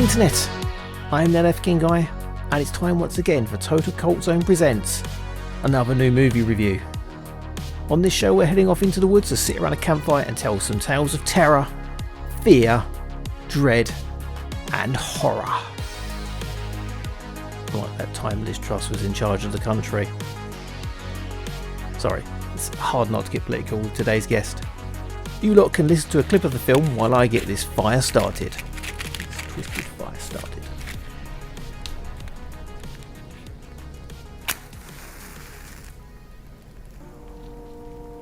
Internet, I'm the LF King Guy, and it's time once again for TotalCultZone presents another new movie review. On this show we're heading off into the woods to sit around a campfire and tell some tales of terror, fear, dread and horror. Like that time Liz Truss was in charge of the country. Sorry, it's hard not to get political with today's guest. You lot can listen to a clip of the film while I get this fire started. This twisted fire started.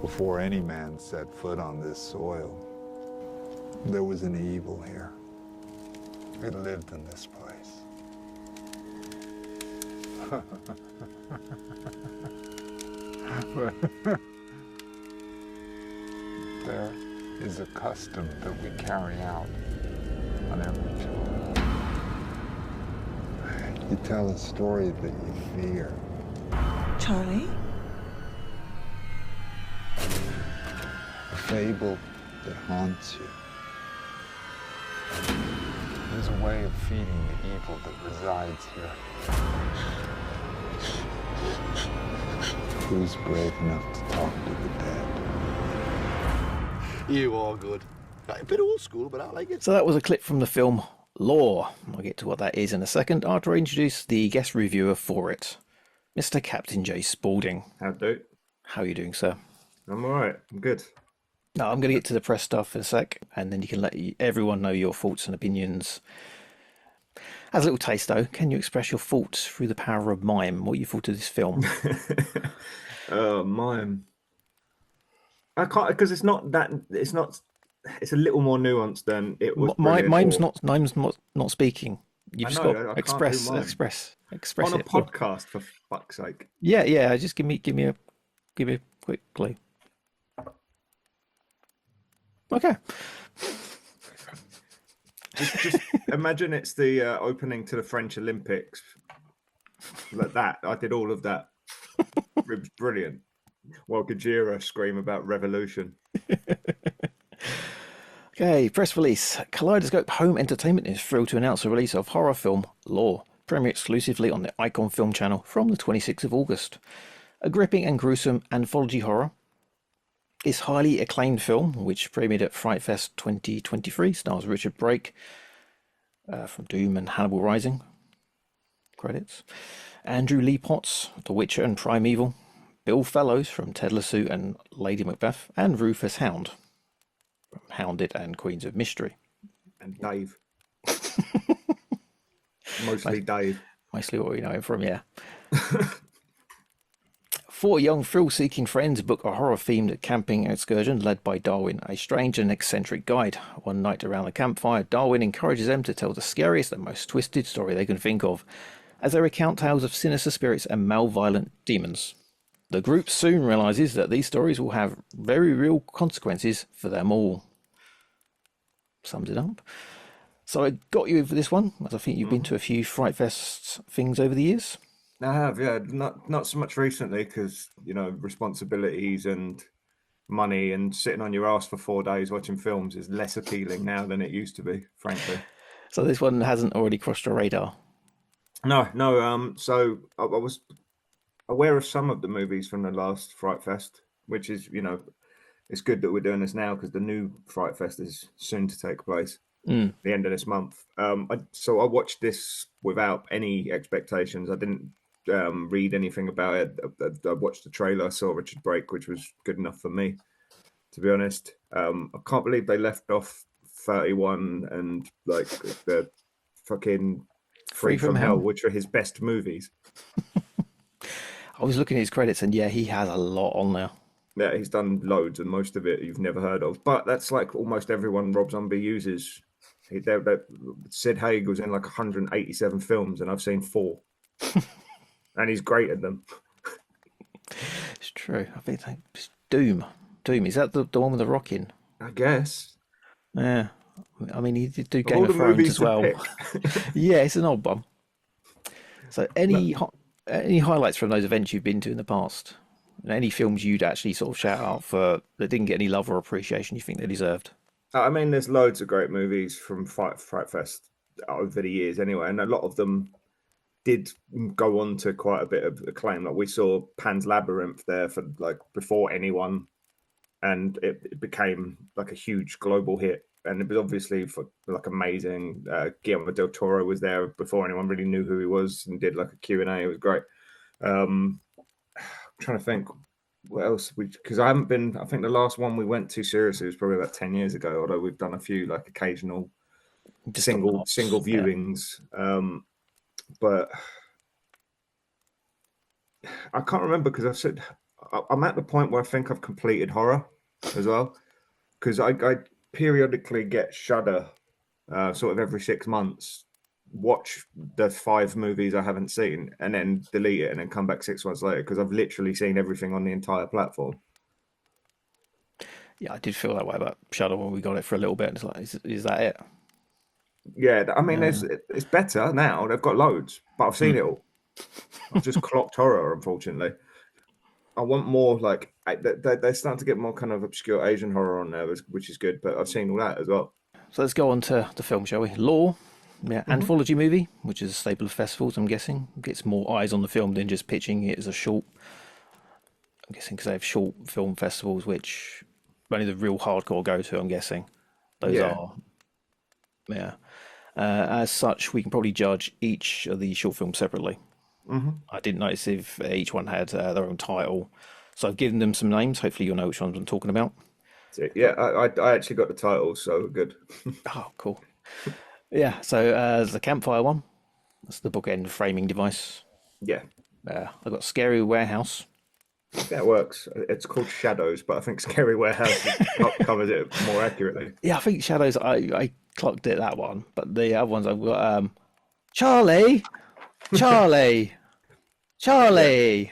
Before any man set foot on this soil, there was an evil here. It lived in this place. There is a custom that we carry out on every child. You tell a story that you fear. Charlie? A fable that haunts you. There's a way of feeding the evil that resides here. Who's brave enough to talk to the dead? You are good. A bit old school, but I like it. So that was a clip from the film Law. I'll get to what that is in a second after I introduce the guest reviewer for it, Mr. Captain J Spaulding. How do? How are you doing, sir? I'm alright. I'm good. No, I'm going to get to the press stuff in a sec, and then you can let everyone know your thoughts and opinions. As a little taste, though, can you express your thoughts through the power of mime? What you thought of this film? Mime. I can't, because it's not that. It's not. It's a little more nuanced than it was. Mime's not speaking. You've just I know, got I to can't do mime. express On a it. podcast, for fuck's sake. Yeah. Just give me a quick clue. Okay. Just imagine it's the opening to the French Olympics. Like that. I did all of that. It was brilliant. While Gajira scream about revolution. Okay, press release. Kaleidoscope Home Entertainment is thrilled to announce the release of horror film Law, premiering exclusively on the Icon Film channel from the 26th of August. A gripping and gruesome anthology horror. This highly acclaimed film, which premiered at Frightfest 2023, stars Richard Brake from Doom and Hannibal Rising. Credits. Andrew Lee Potts, The Witcher and Primeval. Bill Fellows from Ted Lasso and Lady Macbeth. And Rufus Hound from Hounded and Queens of Mystery. And Dave. Mostly Dave. Mostly what we know him from, yeah. Four young thrill-seeking friends book a horror-themed camping excursion led by Darwin, a strange and eccentric guide. One night around the campfire, Darwin encourages them to tell the scariest and most twisted story they can think of, as they recount tales of sinister spirits and malevolent demons. The group soon realizes that these stories will have very real consequences for them all. Sums it up. So I got you for this one, as I think you've been to a few Frightfest things over the years. I have, yeah. Not so much recently because, responsibilities and money and sitting on your ass for 4 days watching films is less appealing now than it used to be, frankly. So this one hasn't already crossed your radar? No. So I was aware of some of the movies from the last Frightfest, which is, it's good that we're doing this now because the new Frightfest is soon to take place. The end of this month. So I watched this without any expectations. I didn't read anything about it. I watched the trailer, saw Richard Brake, which was good enough for me, to be honest. I can't believe they left off 31 and like the fucking Free From Hell, which are his best movies. I was looking at his credits and yeah, he has a lot on there. Yeah, he's done loads and most of it you've never heard of. But that's like almost everyone Rob Zombie uses. Sid Haig was in like 187 films and I've seen 4. And he's great at them. It's true. I think it's Doom. Is that the one with the rock in? I guess. Yeah. I mean, he did do Game of Thrones as well. Yeah, it's an old one. So any highlights from those events you've been to in the past? Any films you'd actually sort of shout out for that didn't get any love or appreciation you think they deserved? I mean, there's loads of great movies from Frightfest. over the years anyway, and a lot of them did go on to quite a bit of acclaim. Like we saw Pan's Labyrinth there for like before anyone, and it became like a huge global hit. And it was obviously for like amazing. Guillermo del Toro was there before anyone really knew who he was, and did like a Q&A. It was great. I'm trying to think what else because I haven't been. I think the last one we went to seriously was probably about 10 years ago. Although we've done a few like occasional Just single viewings. But I can't remember because I've said I'm at the point where I think I've completed horror as well, because I periodically get Shudder sort of every 6 months, watch the 5 movies I haven't seen, and then delete it, and then come back 6 months later because I've literally seen everything on the entire platform. Yeah, I did feel that way about Shadow when we got it for a little bit. It's like, is that it? Yeah, I mean, it's better now. They've got loads, but I've seen it all. I've just clocked horror, unfortunately. I want more like they're starting to get more kind of obscure Asian horror on there, which is good. But I've seen all that as well. So let's go on to the film, shall we? Law, Anthology movie, which is a staple of festivals, I'm guessing. Gets more eyes on the film than just pitching it as a short. I'm guessing because they have short film festivals, which only the real hardcore go to, I'm guessing. Those are. Yeah. As such, we can probably judge each of these short films separately. I didn't notice if each one had their own title. So I've given them some names. Hopefully you'll know which ones I'm talking about. Yeah, I actually got the title, so good. Oh, cool. Yeah, so there's the campfire one. That's the bookend framing device. Yeah. I've got Scary Warehouse. That works. It's called Shadows, but I think Scary Warehouse covers it more accurately. Yeah, I think Shadows, I clocked it, that one. But the other ones I've got Charlie! Charlie! Charlie!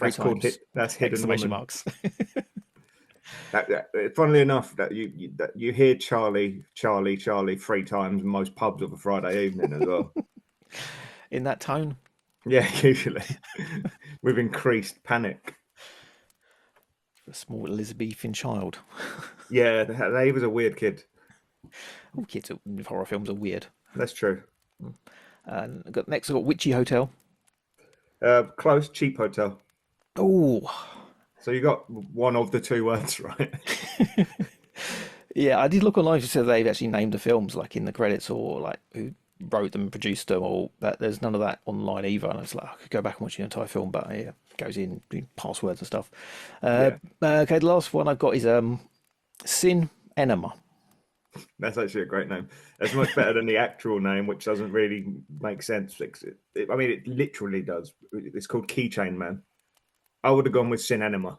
That's called that's Hidden Exclamation Woman. marks. Funnily enough, that you hear Charlie 3 times in most pubs of a Friday evening as well. In that tone? Yeah, usually. With increased panic. A small Elizabethan child. Yeah, he was a weird kid. All kids in horror films are weird. That's true. And next I've got Witchy Hotel. Close, cheap hotel. Oh, So you got one of the 2 words right. yeah. I did look online to see they've actually named the films, like in the credits, or like who wrote them, produced them, or but there's none of that online either. And it's like I could go back and watch the entire film, but yeah, it goes in passwords and stuff. Okay, the last one I've got is Sin Enema. That's actually a great name. That's much better than the actual name, which doesn't really make sense. I mean, it literally does. It's called Keychain Man. I would have gone with Sin Enema.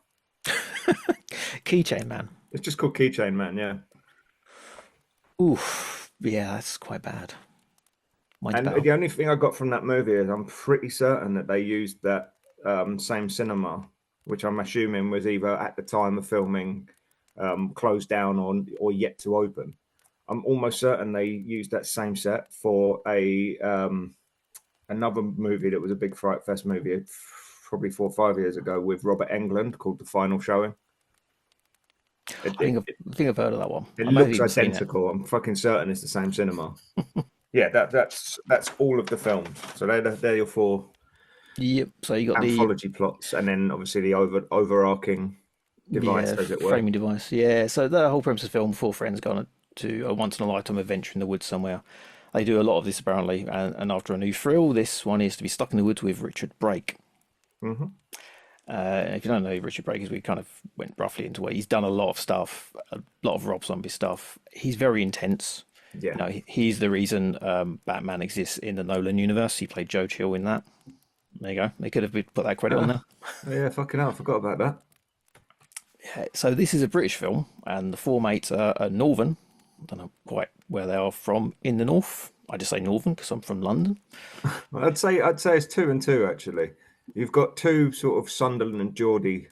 Keychain Man. It's just called Keychain Man, yeah. Oof, yeah, that's quite bad. Mine's better. The only thing I got from that movie is I'm pretty certain that they used that same cinema, which I'm assuming was either at the time of filming closed down or yet to open. I'm almost certain they used that same set for another movie that was a big Frightfest movie probably 4 or 5 years ago with Robert Englund called The Final Showing. I think I've heard of that one. It looks identical. I'm fucking certain it's the same cinema. Yeah, that's all of the films. So they're your 4 Yep. So you got anthology plots, and then obviously the overarching device, as it were. Framing device. Yeah. So the whole premise of the film: 4 friends gone to a once in a lifetime adventure in the woods somewhere. They do a lot of this apparently, and after a new thrill, this one is to be stuck in the woods with Richard Brake. Mm-hmm. If you don't know who Richard Brake is, we kind of went roughly into it. He's done a lot of stuff, a lot of Rob Zombie stuff. He's very intense. Yeah. You know, he's the reason Batman exists in the Nolan universe. He played Joe Chill in that. There you go. They could have put that credit on there. Yeah, fucking hell, I forgot about that. Yeah, so this is a British film, and the 4 mates are northern. I don't know quite where they are from in the north. I just say northern because I'm from London. I'd say it's 2 and 2 actually. You've got 2 sort of Sunderland and Geordie.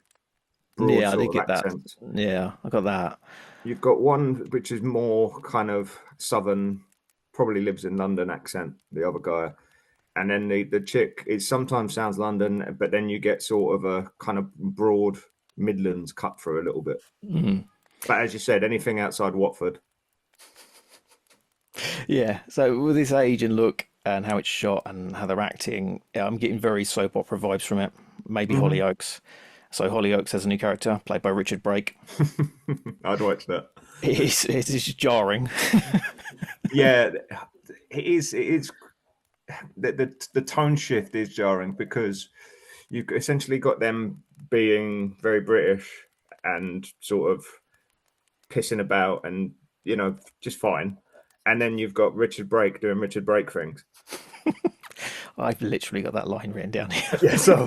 Yeah, I did get accents. That. Yeah, I got that. You've got one which is more kind of southern, probably lives in London accent. The other guy, and then the chick is sometimes sounds London, but then you get sort of a kind of broad Midlands cut through a little bit. Mm. But as you said, anything outside Watford. Yeah. So with this age and look and how it's shot and how they're acting, yeah, I'm getting very soap opera vibes from it. Maybe Hmm. Hollyoaks. So Hollyoaks has a new character played by Richard Brake. I'd watch that. It's jarring. Yeah, it is. It is. The tone shift is jarring because you've essentially got them being very British and sort of pissing about and just fine, and then you've got Richard Brake doing Richard Brake things. I've literally got that line written down here. Yeah, so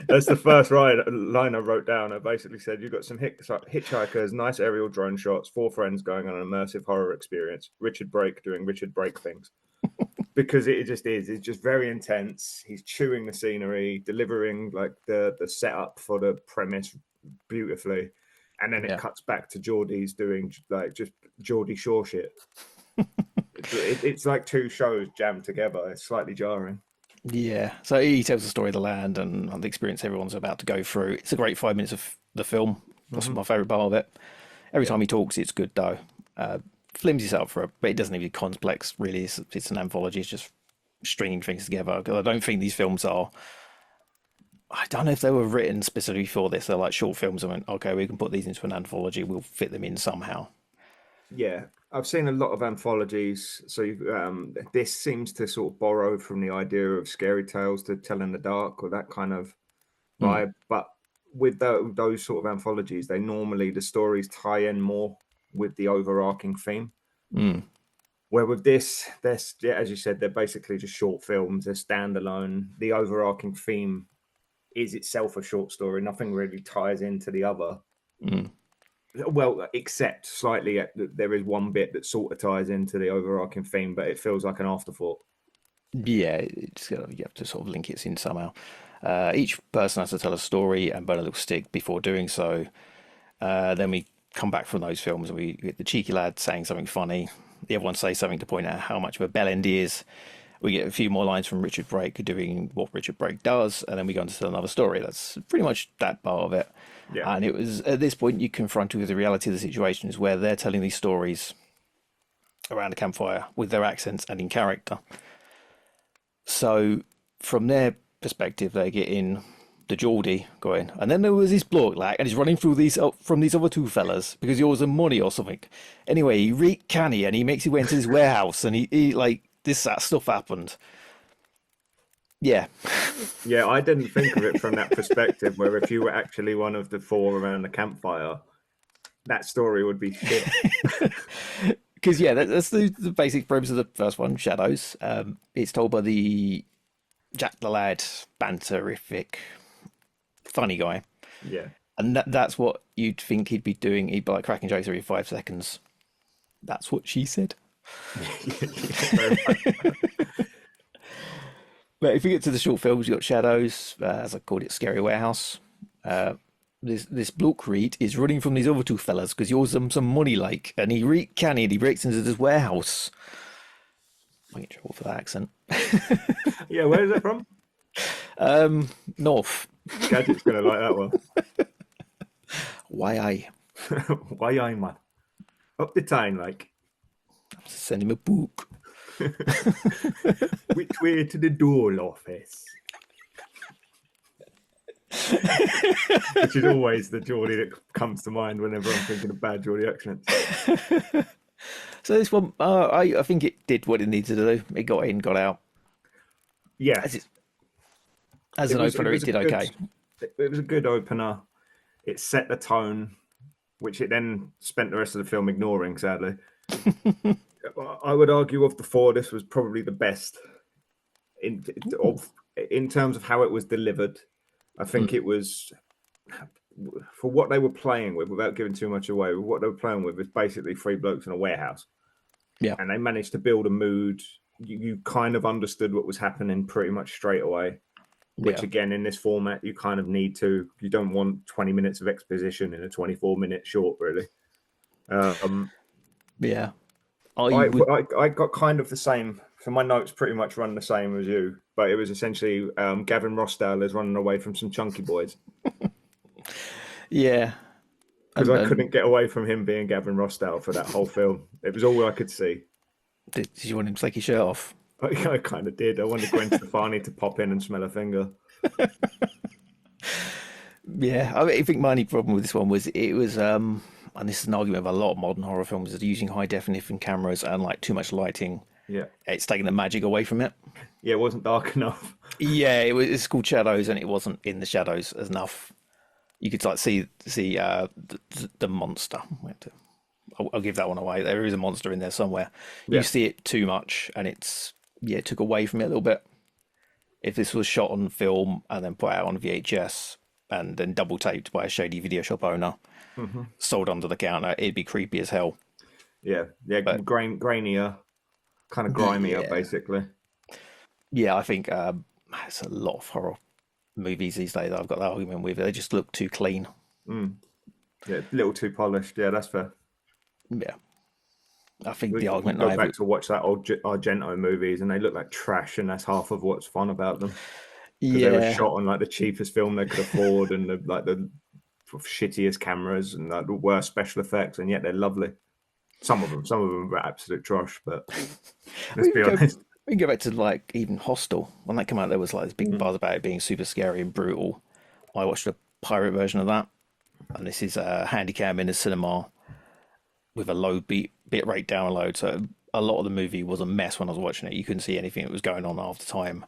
that's the first line I wrote down. I basically said you've got some hitchhikers, nice aerial drone shots, four friends going on an immersive horror experience. Richard Brake doing Richard Brake things. Because it just is. It's just very intense. He's chewing the scenery, delivering like the setup for the premise beautifully, and then it Yeah. cuts back to Geordie's doing like just Geordie Shore shit. It's like two shows jammed together. It's slightly jarring. Yeah. So he tells the story of the land and the experience everyone's about to go through. It's a great 5 minutes of the film. That's Hmm. my favourite part of it. Every Yeah. time he talks, it's good though. Flimsy setup for it, but it doesn't need to be complex. Really, it's an anthology. It's just stringing things together. 'Cause I don't think these films are. I don't know if they were written specifically for this. They're like short films. I went, okay, we can put these into an anthology. We'll fit them in somehow. Yeah, I've seen a lot of anthologies. So this seems to sort of borrow from the idea of scary tales to tell in the dark or that kind of Mm, vibe. But with those sort of anthologies, they normally the stories tie in more with the overarching theme. mm, Where with this, yeah, as you said, they're basically just short films. They're standalone. The overarching theme is itself a short story. Nothing really ties into the other. mm. Well, except slightly, there is one bit that sort of ties into the overarching theme, but it feels like an afterthought. Yeah, you have to sort of link it in somehow. Each person has to tell a story and burn a little stick before doing so. Then we come back from those films and we get the cheeky lad saying something funny. The other one says something to point out how much of a bellend he is. We get a few more lines from Richard Brake doing what Richard Brake does, and then we go on to tell another story. That's pretty much that part of it. Yeah, And it was at this point you confronted with the reality of the situation is where they're telling these stories around a campfire with their accents and in character. So from their perspective, they get in the Geordie going, and then there was this bloke like, and he's running through these from these other two fellas because he owes them money or something. Anyway, he wreaked canny and he makes he went to his warehouse and he like this that stuff happened. Yeah, yeah. I didn't think of it from that perspective. Where if you were actually one of the four around the campfire, that story would be shit. because yeah, that's the basic premise of the first one, Shadows. It's told by the Jack the Lad, banterific, funny guy. Yeah. And that's what you'd think he'd be doing. He'd be like cracking jokes every 5 seconds. That's what she said. But if you get to the short films, you've got Shadows, as I called it, Scary Warehouse. This bloke Reed is running from these other two fellas because he owes them some money, like, and he canny and he breaks into this warehouse. I get in trouble for that accent. Yeah, where is that from? North. Gadget's gonna like that one. Why I Why I man? Up the time, like send him a book. which way to the door office? Which is always the Geordie that comes to mind whenever I'm thinking of bad Geordie accents. So this one, I think it did what it needed to do. It got in, got out. Yeah, As an opener, it a did okay. It was a good opener. It set the tone, which it then spent the rest of the film ignoring, sadly. I would argue of the four, this was probably the best in terms of how it was delivered. I think it was for what they were playing with, without giving too much away. What they were playing with was basically three blokes in a warehouse. Yeah. And they managed to build a mood. You kind of understood what was happening pretty much straight away. Which Yeah. again, in this format, you kind of need to. You don't want 20 minutes of exposition in a 24-minute short, really. Yeah. I got kind of the same. So my notes pretty much run the same as you, but it was essentially Gavin Rossdale is running away from some chunky boys Yeah. because I couldn't get away from him being Gavin Rossdale for that whole film. It was all I could see. Did you want him to take his shirt off? I kind of did. I wanted Gwen Stefani to pop in and smell a finger. Yeah, I think my only problem with this one was it was, and this is an argument of a lot of modern horror films, is using high definition cameras and like too much lighting. Yeah. It's taking the magic away from it. Yeah, it wasn't dark enough. Yeah, it's called Shadows, and it wasn't in the shadows enough. You could like see the monster. I'll give that one away. There is a monster in there somewhere. Yeah. You see it too much, and it took away from it a little bit. If this was shot on film and then put out on VHS and then double taped by a shady video shop owner, sold under the counter, it'd be creepy as hell. Yeah, grainier, kind of grimier, basically. Yeah, I think it's a lot of horror movies these days I've got that argument with. They just look too clean. Yeah, a little too polished. Yeah, that's fair. Yeah. I think We the argument go back to watch that old Argento movies, and they look like trash, and that's half of what's fun about them. Because they were shot on like the cheapest film they could afford, and the shittiest cameras, and like the worst special effects, and yet they're lovely. Some of them were absolute trash, but let's be honest. We can go back to like even Hostel. When that came out, there was like this big buzz about it being super scary and brutal. I watched a pirate version of that, and this is a Handicam in the cinema with a low bit rate download. So a lot of the movie was a mess when I was watching it. You couldn't see anything that was going on half the time.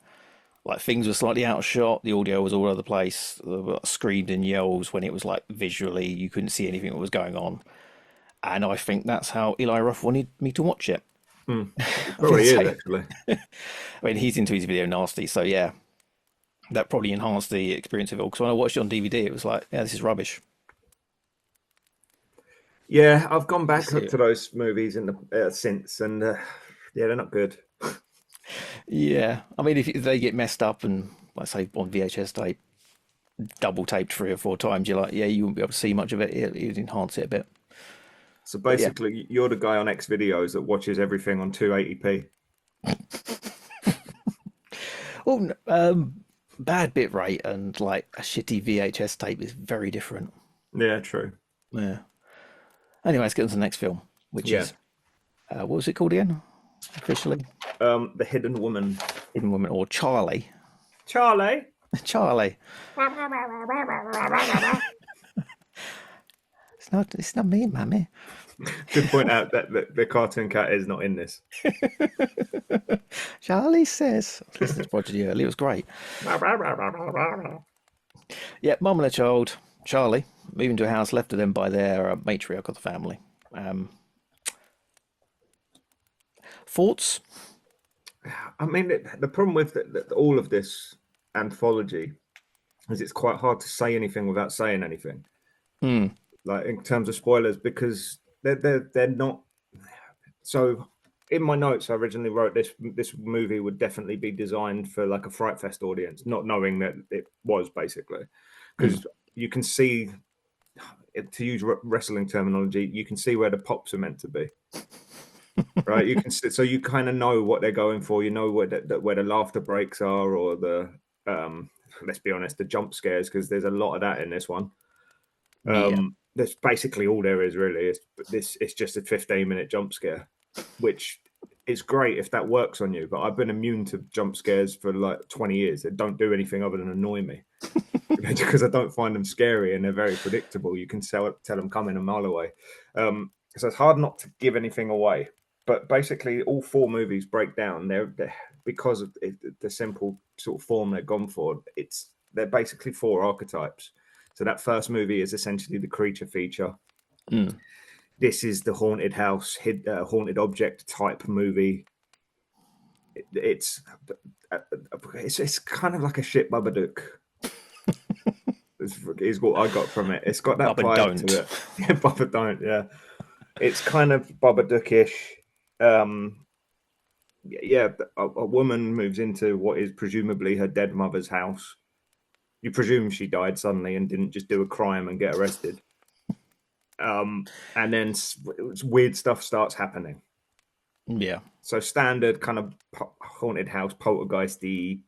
Like things were slightly out of shot. The audio was all over the place. There were screamed and yells when it was like visually you couldn't see anything that was going on. And I think that's how Eli Roth wanted me to watch it. Probably is, actually. I mean, he's into his video nasty, so yeah, that probably enhanced the experience of it all. Because when I watched it on DVD, it was like, yeah, this is rubbish. Yeah, I've gone back to those movies since, and yeah, they're not good. Yeah, I mean, if they get messed up and, like say, on VHS tape, double taped 3 or 4 times, you're like, yeah, you won't be able to see much of it. It'd enhance it a bit. So basically, you're the guy on X videos that watches everything on 280p. Well, bad bit rate and like a shitty VHS tape is very different. Yeah, true. Yeah. Anyway, let's get on to the next film, which is what was it called again? Officially, The Hidden Woman. Hidden Woman, or Charlie. Charlie. Charlie. It's not me, Mummy. Should point out that the cartoon cat is not in this. Charlie says. Listen to Prodigy earlier, it was great. Yeah, mum and a child, Charlie, moving to a house left to them by their matriarch of the family. Thoughts? I mean, the problem with all of this anthology is it's quite hard to say anything without saying anything. Like in terms of spoilers, because they're not. So in my notes, I originally wrote this movie would definitely be designed for like a Frightfest audience, not knowing that it was, basically, because you can see, to use wrestling terminology, you can see where the pops are meant to be. Right, you can so you kind of know what they're going for. You know where the laughter breaks are, or the let's be honest, the jump scares, because there's a lot of that in this one. That's basically all there is, really. It's just a 15-minute jump scare, which is great if that works on you. But I've been immune to jump scares for like 20 years. They don't do anything other than annoy me because I don't find them scary and they're very predictable. You can tell them coming a mile away. So it's hard not to give anything away. But basically, all 4 movies break down. They're because of the simple sort of form they're gone for. They're basically 4 archetypes. So that first movie is essentially the creature feature. This is the haunted house, haunted object type movie. It's kind of like a shit Babadook. is what I got from it. It's got that vibe to it. Yeah, Baba Don't. Yeah, it's kind of Babadookish. A woman moves into what is presumably her dead mother's house. You presume she died suddenly and didn't just do a crime and get arrested. And then weird stuff starts happening. Yeah. So standard kind of haunted house, poltergeisty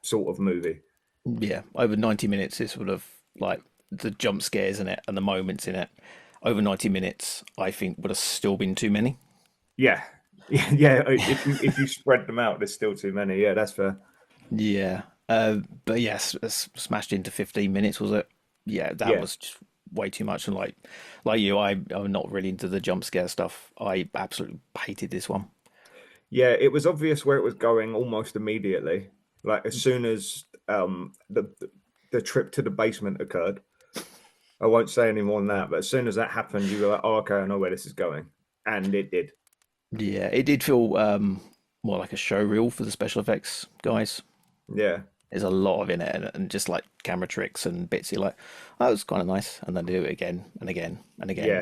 sort of movie. Yeah. Over 90 minutes is sort of like the jump scares in it and the moments in it. Over 90 minutes, I think, would have still been too many. Yeah. Yeah. If you spread them out, there's still too many. Yeah, that's fair. Yeah. But yes, smashed into 15 minutes, was it? Yeah, that Yeah, was just way too much. And like you, I'm not really into the jump scare stuff. I absolutely hated this one. yeah. It was obvious where it was going almost immediately. Like as soon as the trip to the basement occurred. I won't say any more than that, but as soon as that happened, you were like, "Oh, okay, I know where this is going," and it did. Yeah, it did feel more like a show reel for the special effects guys. Yeah, There's a lot of in it, and just like camera tricks and bits. You're like, oh, it's kind of nice, and then do it again and again and again.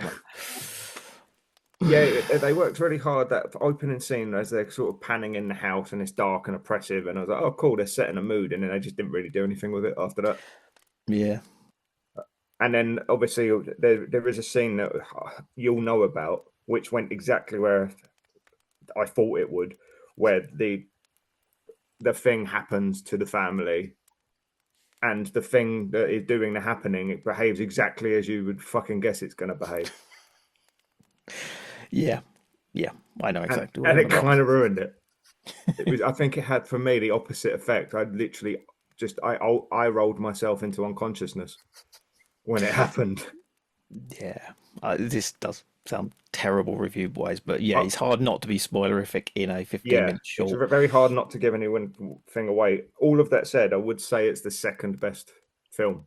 yeah, yeah. They worked really hard that opening scene as they're sort of panning in the house and it's dark and oppressive, and I was like, "Oh, cool, they're setting a mood," and then they just didn't really do anything with it after that. Yeah, And then obviously there is a scene that you'll know about, which went exactly where I thought it would, where the thing happens to the family and the thing that is doing the happening, it behaves exactly as you would fucking guess it's going to behave, yeah, yeah. I know and, exactly what and you're it on about. kind of ruined it. It was, I think, it had for me the opposite effect. I literally just I rolled myself into unconsciousness when it happened. Yeah, this does sound terrible review wise, but yeah, Uh, it's hard not to be spoilerific in a 15 yeah, minute it's short. very hard not to give anyone thing away. All of that said, I would say it's the second best film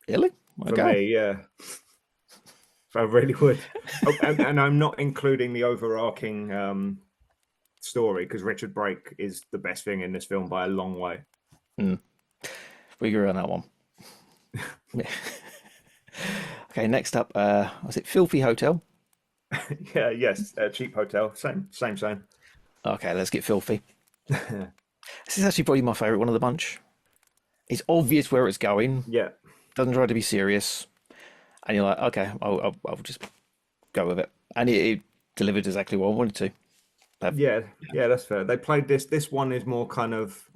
Really? for Okay. me. Yeah, I really would. Oh, and I'm not including the overarching story because Richard Brake is the best thing in this film by a long way. Mm, we agree on that one. Yeah. Okay, next up, was it Filthy Hotel? Yeah, yes, cheap hotel, same. Okay, let's get filthy. This is actually probably my favorite one of the bunch. It's obvious where it's going, Yeah, doesn't try to be serious, and you're like, okay, I'll just go with it. And it delivered exactly what I wanted to. yeah, that's fair. They played this. This one is more kind of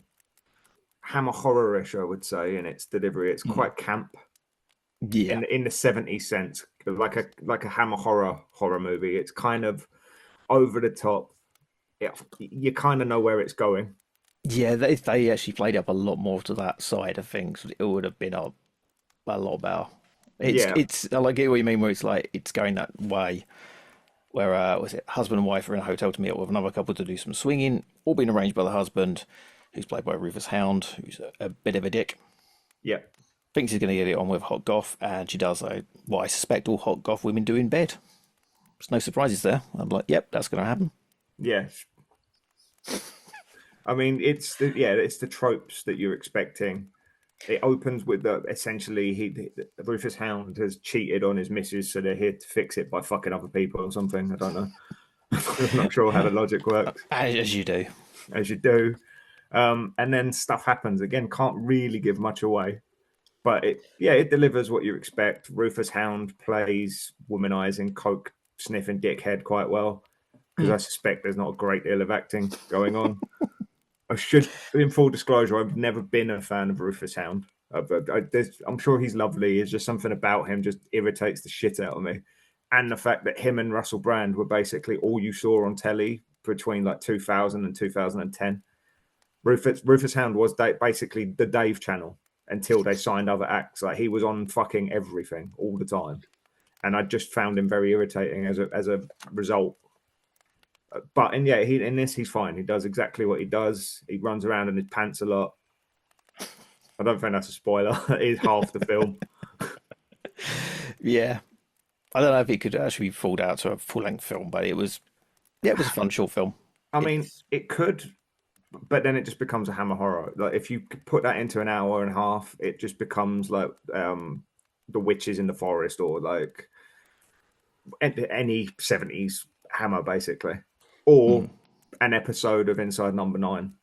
hammer horror-ish, I would say, in its delivery. It's Mm, quite camp yeah, in the 70s sense, like a hammer horror movie. It's kind of over the top. You kind of know where it's going. yeah. They actually played up a lot more to that side of things. It would have been a lot better. Yeah, It's I like it what you mean where it's like it's going that way. Where was it? Husband and wife are in a hotel to meet up with another couple to do some swinging, all being arranged by the husband, who's played by Rufus Hound, who's a bit of a dick. yeah, Thinks he's going to get it on with hot goth, and she does what I suspect all hot goth women do in bed. There's no surprises there. I'm like, yep, that's going to happen. yeah. I mean, it's the tropes that you're expecting. It opens with essentially Rufus Hound has cheated on his missus, so they're here to fix it by fucking other people or something. I don't know. I'm not sure how the logic works, As you do. as you do. And then stuff happens again. Can't really give much away, but it delivers what you expect. Rufus Hound plays womanizing, coke sniffing dickhead quite well because I suspect there's not a great deal of acting going on. I should, in full disclosure, I've never been a fan of Rufus Hound. I'm sure he's lovely. It's just something about him just irritates the shit out of me. And the fact that him and Russell Brand were basically all you saw on telly between like 2000 and 2010. Rufus Hound was basically the Dave channel until they signed other acts. Like he was on fucking everything all the time. And I just found him very irritating as a result. But and yeah, in this he's fine. He does exactly what he does. He runs around in his pants a lot. I don't think that's a spoiler. It is half the film. Yeah. I don't know if it could actually be pulled out to a full length film, but it was a fun short film. I mean, It's it could, but then it just becomes a hammer horror. Like if you put that into an hour and a half, it just becomes like the witches in the forest or like any 70s hammer basically, or mm, an episode of Inside Number 9.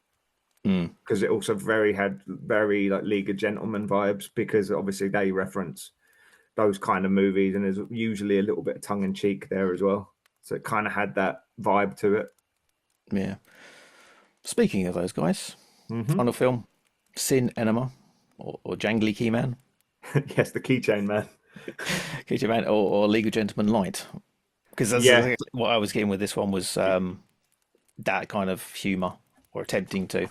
mm, Because it also had very like League of Gentlemen vibes because obviously they reference those kind of movies and there's usually a little bit of tongue in cheek there as well. So it kind of had that vibe to it. yeah. Speaking of those guys, Hmm. final film, Sin Enema or Jangly Keyman, Yes, the keychain man. Keychain Man or League of Gentlemen Light. Because that's Yeah, exactly what I was getting with this one was that kind of humor, or attempting to.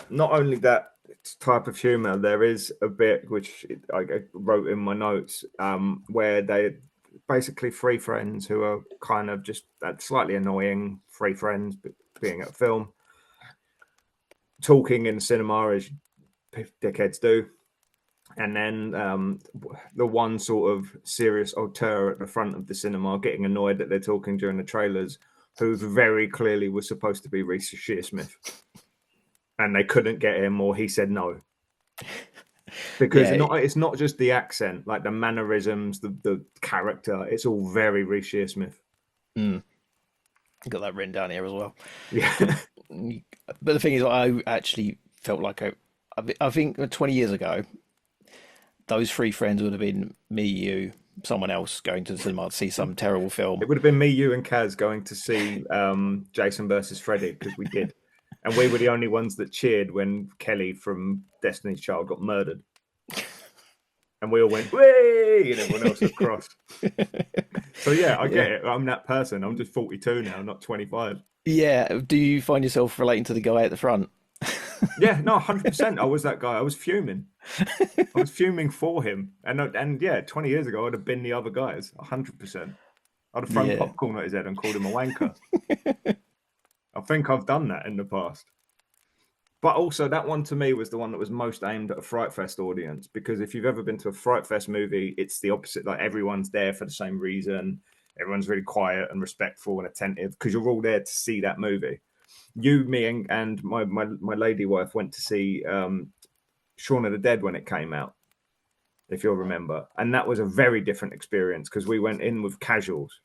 Not only that type of humor, there is a bit which I wrote in my notes, where they basically three friends who are kind of just slightly annoying, three friends being at a film, talking in the cinema as dickheads do. And then the one sort of serious auteur at the front of the cinema getting annoyed that they're talking during the trailers, who very clearly was supposed to be Reese Shearsmith. And they couldn't get him, or he said no. Because it's not just the accent, like the mannerisms, the character, it's all very Reese Shearsmith. Got that written down here as well. Yeah. But the thing is, I actually felt like I think 20 years ago, those three friends would have been me, you, someone else going to the cinema to see some terrible film. It would have been me, you, and Kaz going to see Jason versus Freddy, because we did. And we were the only ones that cheered when Kelly from Destiny's Child got murdered. And we all went, "Way!" and everyone else was cross. So yeah, I get it. I'm that person. I'm just 42 now, not 25. Yeah. Do you find yourself relating to the guy at the front? Yeah, no, 100%. I was that guy. I was fuming. I was fuming for him. And yeah, 20 years ago, I'd have been the other guys, 100%. I'd have thrown popcorn at his head and called him a wanker. I think I've done that in the past. But also, that one to me was the one that was most aimed at a Frightfest audience, because if you've ever been to a Frightfest movie, it's the opposite. Like, everyone's there for the same reason. Everyone's really quiet and respectful and attentive, because you're all there to see that movie. You, me, and my lady wife went to see Shaun of the Dead when it came out, if you'll remember. And that was a very different experience, because we went in with casuals.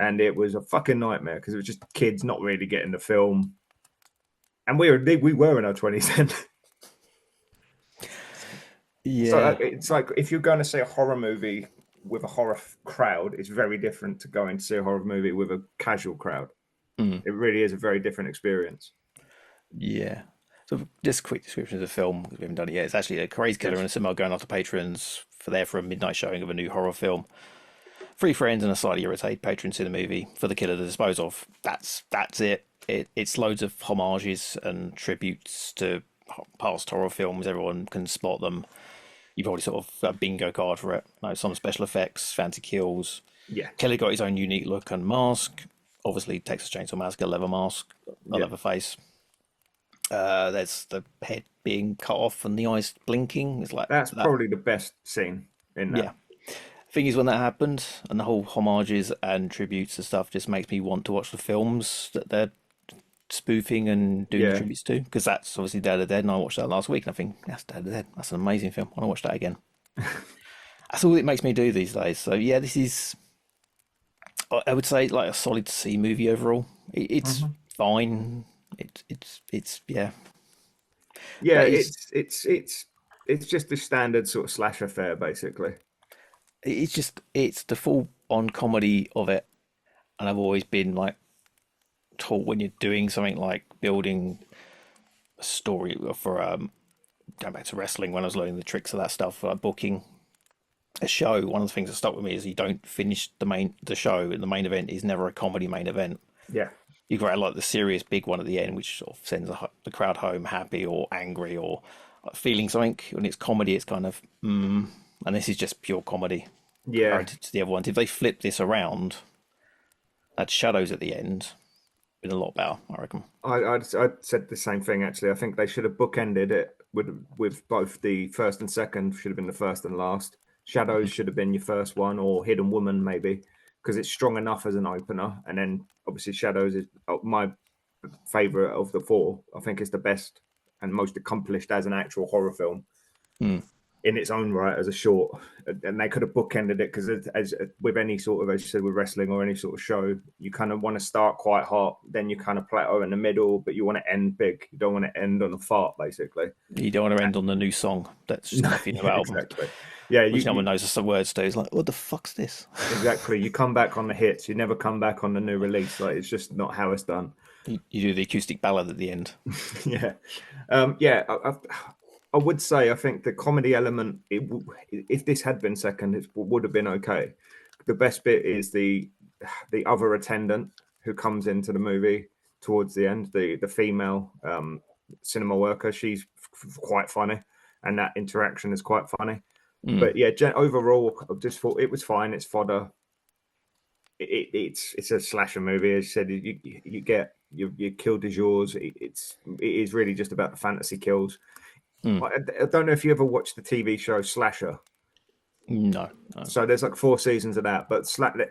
And it was a fucking nightmare, because it was just kids not really getting the film. And we were in our 20s then. Yeah. So it's like, if you're going to see a horror movie with a horror crowd, it's very different to going to see a horror movie with a casual crowd. It really is a very different experience. Yeah. So just a quick description of the film, because we haven't done it yet. It's actually a crazy killer and a cinema going after patrons for a midnight showing of a new horror film. Three friends and a slightly irritated patron see the movie for the killer to dispose of. That's it. It's loads of homages and tributes to past horror films. Everyone can spot them. You've already sort of a bingo card for it. Some special effects, fancy kills. Yeah. Kelly got his own unique look and mask. Obviously, Texas Chainsaw Massacre, leather mask, leather face. There's the head being cut off and the eyes blinking. It's like that's probably the best scene in that. Yeah. Thing is, when that happened, and the whole homages and tributes and stuff just makes me want to watch the films that they're spoofing and doing tributes to, because that's obviously Dead of the Dead, and I watched that last week, and I think that's Dead of the Dead. That's an amazing film. I want to watch that again. That's all it makes me do these days. So yeah, this is, I would say, like a solid C movie overall. It's fine. It's yeah. Yeah, it's just the standard sort of slasher fare, basically. It's the full on comedy of it, and I've always been like taught, when you're doing something like building a story for going back to wrestling, when I was learning the tricks of that stuff, like booking a show, one of the things that stuck with me is you don't finish the show, and the main event is never a comedy main event. Yeah, you've got like the serious big one at the end, which sort of sends the crowd home happy or angry or feeling something. When it's comedy, it's kind of and this is just pure comedy. Yeah. To the other ones, if they flip this around, that shadows at the end, been a lot better, I reckon. I said the same thing, actually. I think they should have bookended it with both the first and second. Should have been the first and last. Shadows should have been your first one, or Hidden Woman maybe, because it's strong enough as an opener. And then obviously Shadows is my favorite of the four. I think it's the best and most accomplished as an actual horror film in its own right, as a short. And they could have bookended it, because as with any sort of, as you said, with wrestling or any sort of show, you kind of want to start quite hot, then you kind of plateau in the middle, but you want to end big. You don't want to end on a fart, basically. You don't want to end on the new song that's just nothing about exactly. Yeah, which no one knows the words to. It's like, what the fuck's this? Exactly. You come back on the hits. You never come back on the new release. Like, it's just not how it's done. You do the acoustic ballad at the end. Yeah. I would say, I think the comedy element, if this had been second, it would have been okay. The best bit is the other attendant who comes into the movie, towards the end. The female cinema worker, she's quite funny, and that interaction is quite funny. But yeah, overall, I just thought it was fine. It's fodder. It's a slasher movie, as you said. You get your kill de jours. It is really just about the fantasy kills. I don't know if you ever watched the TV show Slasher. No. So there's like 4 seasons of that, but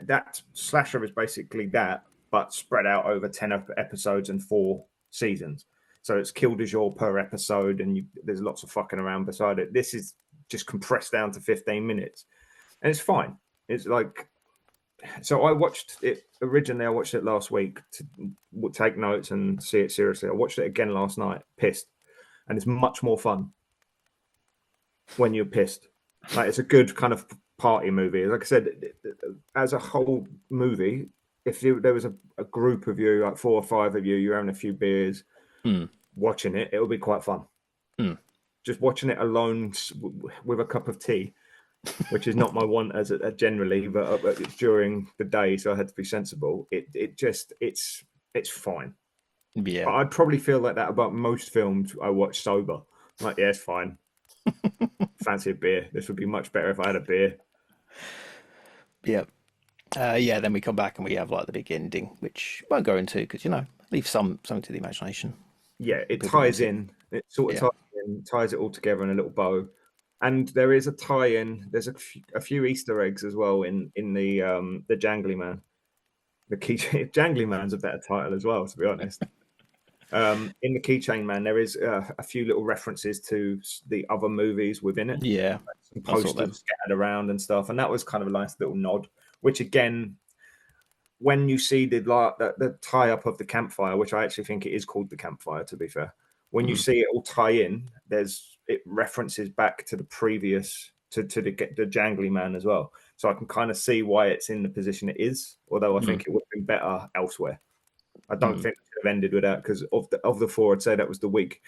that Slasher is basically that, but spread out over 10 episodes and 4 seasons. So it's kill de jour per episode, and there's lots of fucking around beside it. This is just compressed down to 15 minutes, and it's fine. It's like, so I watched it originally. I watched it last week to take notes and see it seriously. I watched it again last night, pissed, and it's much more fun when you're pissed. Like, it's a good kind of party movie. Like I said, as a whole movie, if there was a group of you, like 4 or 5 of you, you're having a few beers, watching it, it'll be quite fun. Just watching it alone with a cup of tea, which is not my want as generally, but it's during the day, so I had to be sensible. It's fine. Yeah, But I'd probably feel like that about most films I watch sober. Like, yeah, it's fine. Fancy a beer. This would be much better if I had a beer. yeah, yeah. Then we come back and we have like the big ending, which I won't go into because leave something to the imagination. Yeah, it ties in. It sort of ties it all together in a little bow. And there is a tie-in. There's a few Easter eggs as well in the Jangly Man. The key Jangly Man's a better title as well, to be honest. In the Keychain Man, there is a few little references to the other movies within it. Yeah, some posters scattered around and stuff, and that was kind of a nice little nod. Which again, when you see the tie up of the campfire, which I actually think it is called the campfire, to be fair, when you see it all tie in, it references back to the previous to the Jangly Man as well. So I can kind of see why it's in the position it is, although I think it would have been better elsewhere. I don't think it could have ended with that, because of the 4, I'd say that was the weak.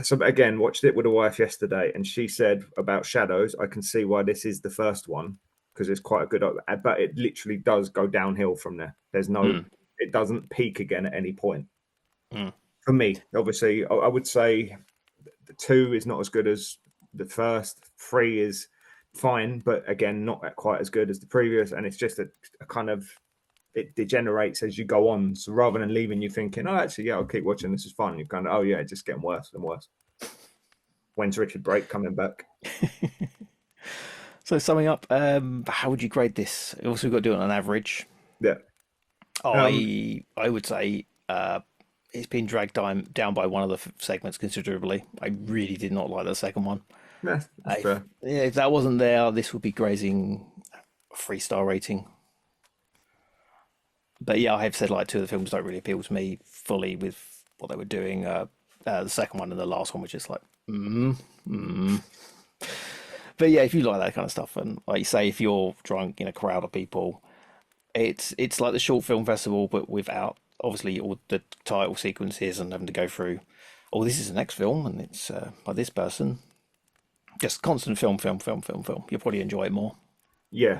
So again, watched it with a wife yesterday, and she said about Shadows, I can see why this is the first one, because it's quite a good, but it literally does go downhill from there. There's no, it doesn't peak again at any point. For me, obviously, I would say the 2 is not as good as the first. 3 is fine, but again, not quite as good as the previous. And it's just a kind of, it degenerates as you go on. So rather than leaving you thinking, oh, actually, yeah, I'll keep watching, this is fun, you're kind of, oh yeah, it's just getting worse and worse. When's Richard Brake coming back? So summing up, how would you grade this? Also, we've got to do it on an average. Yeah. I would say it's been dragged down by one of the segments considerably. I really did not like the second one. Yeah, that's fair. If that wasn't there, this would be grazing a 3-star rating. But yeah, I have said like 2 of the films don't really appeal to me fully with what they were doing. The second one and the last one, which is like, But yeah, if you like that kind of stuff, and like you say, if you're drunk in a crowd of people, it's like the short film festival, but without obviously all the title sequences and having to go through, oh, this is the next film, and it's by this person. Just constant film. You'll probably enjoy it more. Yeah,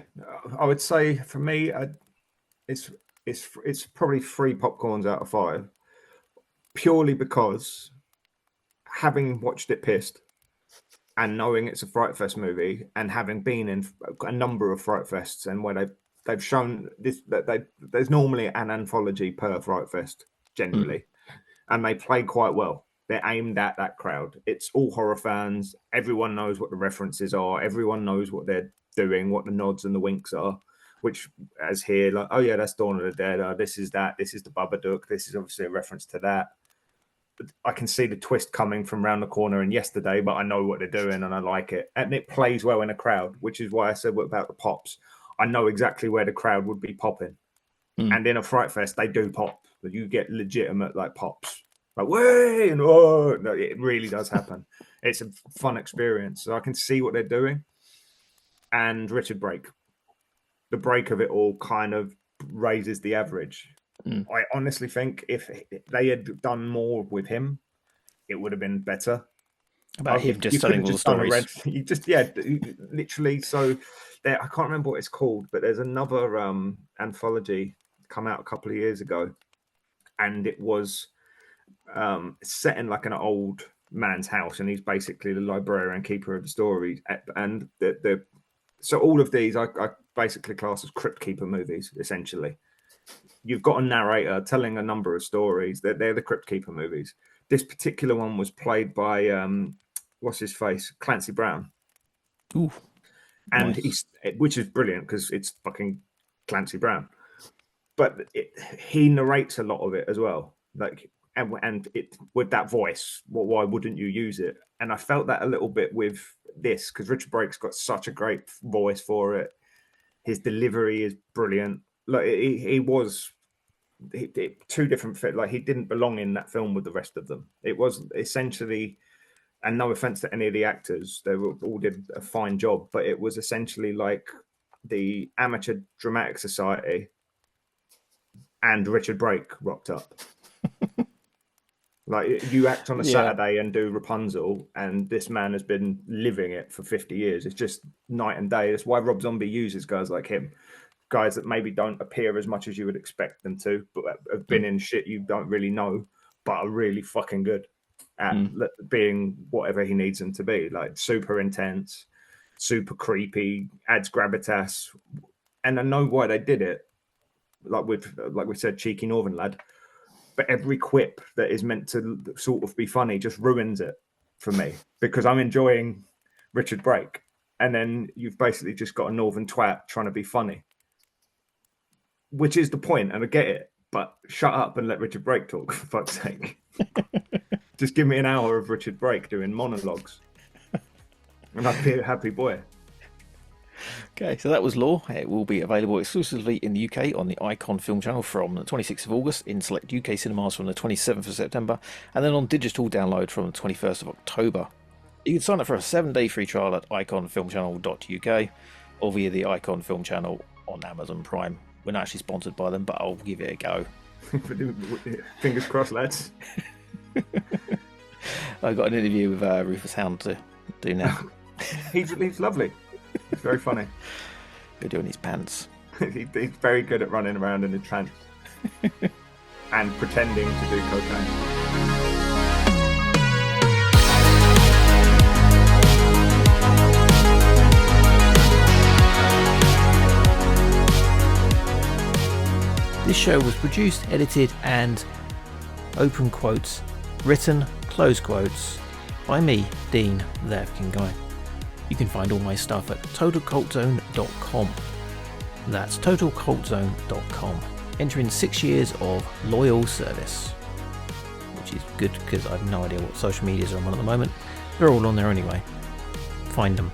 I would say for me, it's probably 3 popcorns out of 5, purely because having watched it pissed and knowing it's a Frightfest movie, and having been in a number of Frightfests, and where they've shown this, that there's normally an anthology per Frightfest generally, and they play quite well. They're aimed at that crowd. It's all horror fans. Everyone knows what the references are. Everyone knows what they're doing, what the nods and the winks are. Which, as here, like, oh yeah, that's Dawn of the Dead. This is that. This is the Babadook. This is obviously a reference to that. I can see the twist coming from round the corner in Yesterday, but I know what they're doing and I like it. And it plays well in a crowd, which is why I said about the pops. I know exactly where the crowd would be popping. And in a Fright Fest, they do pop. But you get legitimate like pops. Like, way, and oh, no, it really does happen. It's a fun experience. So I can see what they're doing. And Richard Brake. The break of it all kind of raises the average. I honestly think if they had done more with him, it would have been better. About him just telling all the stories. You just, literally. So there, I can't remember what it's called, but there's another anthology come out a couple of years ago, and it was set in like an old man's house, and he's basically the librarian keeper of the story. And so all of these I basically class as crypt keeper movies. Essentially, you've got a narrator telling a number of stories. They're the crypt keeper movies. This particular one was played by what's his face, Clancy Brown. Ooh, and nice. which is brilliant because it's fucking Clancy Brown. But he narrates a lot of it as well, like and it with that voice. Why wouldn't you use it? And I felt that a little bit with this because Richard Brake's got such a great voice for it. His delivery is brilliant. Like he was two different fit. Like he didn't belong in that film with the rest of them. It was essentially. And no offense to any of the actors, they all did a fine job, but it was essentially like the Amateur Dramatic Society and Richard Brake rocked up. Like you act on a Saturday and do Rapunzel, and this man has been living it for 50 years. It's just night and day. That's why Rob Zombie uses guys like him, guys that maybe don't appear as much as you would expect them to, but have been in shit you don't really know, but are really fucking good at being whatever he needs them to be, like super intense, super creepy, adds gravitas. And I know why they did it, like we said, cheeky northern lad. But every quip that is meant to sort of be funny just ruins it for me because I'm enjoying Richard Brake, and then you've basically just got a northern twat trying to be funny, which is the point, and I get it. But shut up and let Richard Brake talk, for fuck's sake. Just give me an hour of Richard Brake doing monologues, and I'd be a happy boy. Okay, so that was Law. It will be available exclusively in the UK on the Icon Film Channel from the 26th of August, in select UK cinemas from the 27th of September, and then on digital download from the 21st of October. You can sign up for a 7-day free trial at iconfilmchannel.uk or via the Icon Film Channel on Amazon Prime. We're not actually sponsored by them, but I'll give it a go. Fingers crossed, lads. I've got an interview with Rufus Hound to do now. He's lovely. He's very funny. You're doing his pants. He's very good at running around in a trance and pretending to do cocaine. This show was produced, edited, and open quotes, written, close quotes, by me, Dean, the African Guy. You can find all my stuff at TotalCultZone.com. That's TotalCultZone.com. Enter in 6 years of loyal service, which is good because I have no idea what social medias are on at the moment. They're all on there anyway. Find them.